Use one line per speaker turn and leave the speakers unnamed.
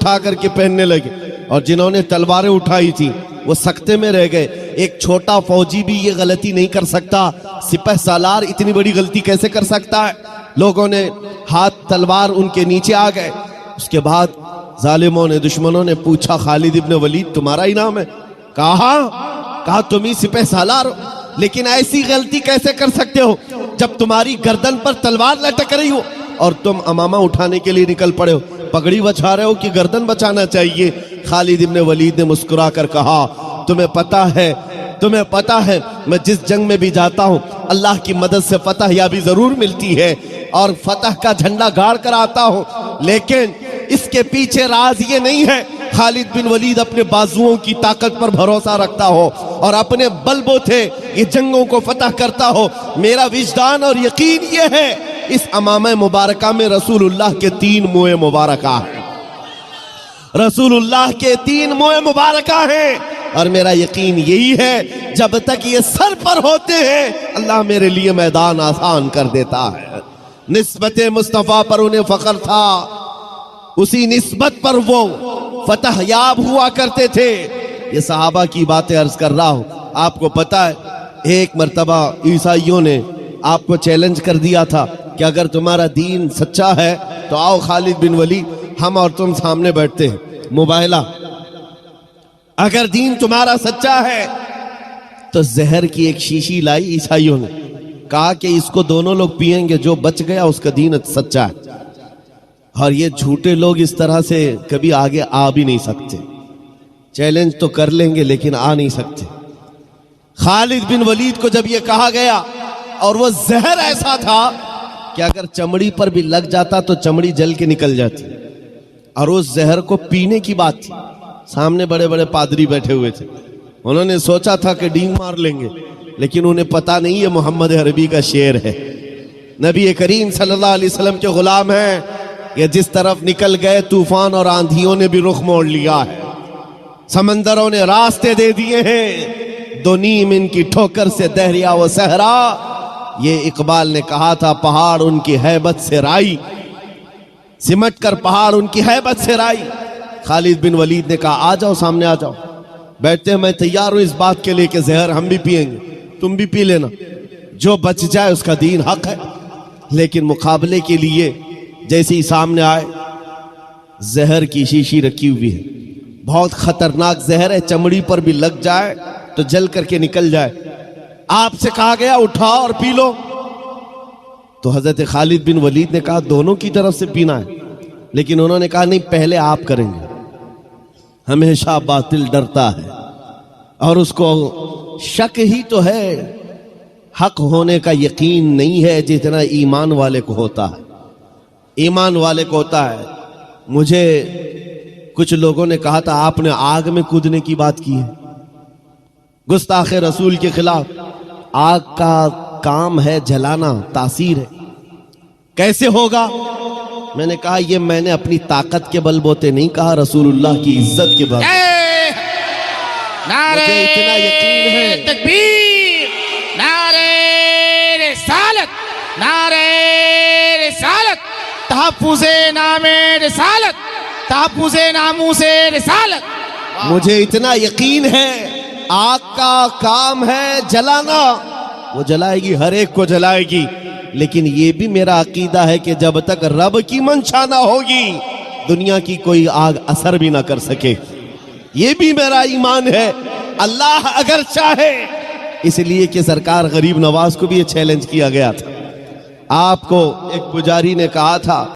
اٹھا کر کے پہننے لگے، اور جنہوں نے تلواریں اٹھائی تھی وہ سکتے میں رہ گئے۔ ایک چھوٹا فوجی بھی یہ غلطی نہیں کر سکتا، سپہ سالار اتنی بڑی غلطی کیسے کر سکتا ہے؟ لوگوں نے ہاتھ تلوار ان کے نیچے آ گئے۔ اس کے بعد ظالموں نے، دشمنوں نے پوچھا خالد ابن ولید تمہارا ہی نام ہے؟ کہا تم ہی سپہ سالار ہو، لیکن ایسی غلطی کیسے کر سکتے ہو جب تمہاری گردن پر تلوار لٹک رہی ہو اور تم امامہ اٹھانے کے لیے نکل پڑے ہو؟ پگڑی بچا رہے ہو کہ گردن بچانا چاہیے؟ خالد ابن ولید نے مسکرا کر کہا تمہیں پتا ہے میں جس جنگ میں بھی جاتا ہوں اللہ کی مدد سے فتح یابی ضرور ملتی ہے اور فتح کا جھنڈا گاڑ کر آتا ہوں، لیکن اس کے پیچھے راز یہ نہیں ہے۔ خالد بن ولید اپنے بازوؤں کی طاقت پر بھروسہ رکھتا ہو اور اپنے بل بوتے یہ جنگوں کو فتح کرتا ہو۔ میرا وجدان اور یقین یہ ہے اس امامہ مبارکہ میں رسول اللہ کے 3 موئے مبارکہ ہیں، رسول اللہ کے 3 موئے مبارکہ ہیں، اور میرا یقین یہی ہے جب تک یہ سر پر ہوتے ہیں اللہ میرے لیے میدان آسان کر دیتا ہے۔ نسبت مصطفیٰ پر انہیں فخر تھا، اسی نسبت پر وہ فتح یاب ہوا کرتے تھے۔ یہ صحابہ کی باتیں عرض کر رہا ہوں۔ آپ کو پتہ ہے ایک مرتبہ عیسائیوں نے آپ کو چیلنج کر دیا تھا کہ اگر تمہارا دین سچا ہے تو آؤ خالد بن ولید ہم اور تم سامنے بیٹھتے ہیں، مباہلہ۔ اگر دین تمہارا سچا ہے تو زہر کی ایک شیشی لائی عیسائیوں نے، کہا کہ اس کو دونوں لوگ پئیں گے، جو بچ گیا اس کا دین سچا ہے۔ اور یہ جھوٹے لوگ اس طرح سے کبھی آگے آ بھی نہیں سکتے، چیلنج تو کر لیں گے لیکن آ نہیں سکتے۔ خالد بن ولید کو جب یہ کہا گیا، اور وہ زہر ایسا تھا کہ اگر چمڑی پر بھی لگ جاتا تو چمڑی جل کے نکل جاتی، اور اس زہر کو پینے کی بات تھی۔ سامنے بڑے بڑے پادری بیٹھے ہوئے تھے، انہوں نے سوچا تھا کہ ڈینگ مار لیں گے، لیکن انہیں پتا نہیں یہ محمد عربی کا شعر ہے، نبی کریم صلی اللہ علیہ وسلم کے غلام ہیں۔ یہ جس طرف نکل گئے طوفان اور آندھیوں نے بھی رخ موڑ لیا ہے، سمندروں نے راستے دے دیے ہیں، 2 نیم ان کی ٹھوکر سے دہریا و صحرا۔ یہ اقبال نے کہا تھا پہاڑ ان کی ہیبت سے رائی، سمٹ کر پہاڑ ان کی ہیبت سے رائی۔ خالد بن ولید نے کہا آ جاؤ، سامنے آ جاؤ، بیٹھتے ہیں، میں تیار ہوں اس بات کے لیے کہ زہر ہم بھی پئیں گے، تم بھی پی لینا، جو بچ جائے اس کا دین حق ہے۔ لیکن مقابلے کے لیے جیسے ہی سامنے آئے، زہر کی شیشی رکھی ہوئی ہے، بہت خطرناک زہر ہے، چمڑی پر بھی لگ جائے تو جل کر کے نکل جائے۔ آپ سے کہا گیا اٹھاؤ اور پی لو، تو حضرت خالد بن ولید نے کہا دونوں کی طرف سے پینا ہے، لیکن انہوں نے کہا نہیں، پہلے آپ کریں گے۔ ہمیشہ باطل ڈرتا ہے اور اس کو شک ہی تو ہے، حق ہونے کا یقین نہیں ہے جتنا ایمان والے کو ہوتا ہے، ایمان والے کو ہوتا ہے۔ مجھے کچھ لوگوں نے کہا تھا آپ نے آگ میں کودنے کی بات کی ہے، گستاخ رسول کے خلاف۔ آگ کا کام ہے جلانا، تاثیر ہے، کیسے ہوگا؟ میں نے کہا یہ میں نے اپنی طاقت کے بل بوتے نہیں کہا، رسول اللہ کی عزت کے بل بوتے۔ مجھے اتنا یقین ہے،
تکبیر، نعرہ رسالت، نعرہ رسالت، تحفظ نام رسالت، تحفظ ناموس رسالت۔
مجھے اتنا یقین ہے آگ کا کام ہے جلانا، وہ جلائے گی، ہر ایک کو جلائے گی، لیکن یہ بھی میرا عقیدہ ہے کہ جب تک رب کی منشا نہ ہوگی دنیا کی کوئی آگ اثر بھی نہ کر سکے، یہ بھی میرا ایمان ہے۔ اللہ اگر چاہے، اس لیے کہ سرکار غریب نواز کو بھی یہ چیلنج کیا گیا تھا۔ آپ کو ایک پجاری نے کہا تھا